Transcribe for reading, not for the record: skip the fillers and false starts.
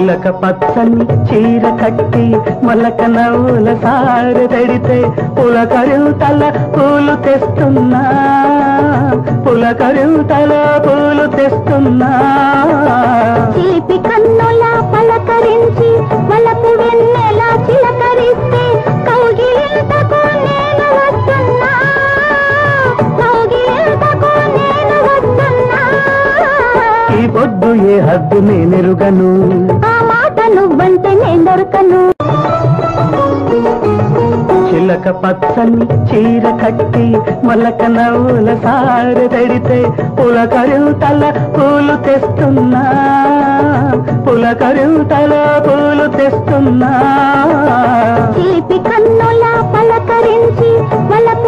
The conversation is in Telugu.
చిలక పచ్చని చీర కట్టి మలక నవ్వుల సారె తడితే పులకరింతల పూలు తెస్తున్నా, పులకరింతల పూలు తెస్తున్నా. చిలిపి కన్నుల పలకరించి వలపు వెన్నెల చిలకరిస్తే కౌగిలింతకు నేను వస్తున్నా, కౌగిలింతకు నేను వస్తున్నా. ఈ పొద్దు ఏ హద్దు నేనెరుగను, ఆ మాట నువ్వంటే నేను దొరకను. చిలక పచ్చని చీర కట్టి మలక నవ్వుల సారె తడితే పులకరింతల పూలు తెస్తున్నా, పులకరింతల పూలు తెస్తున్నా. చిలిపి కన్నుల పలకరించి వలపు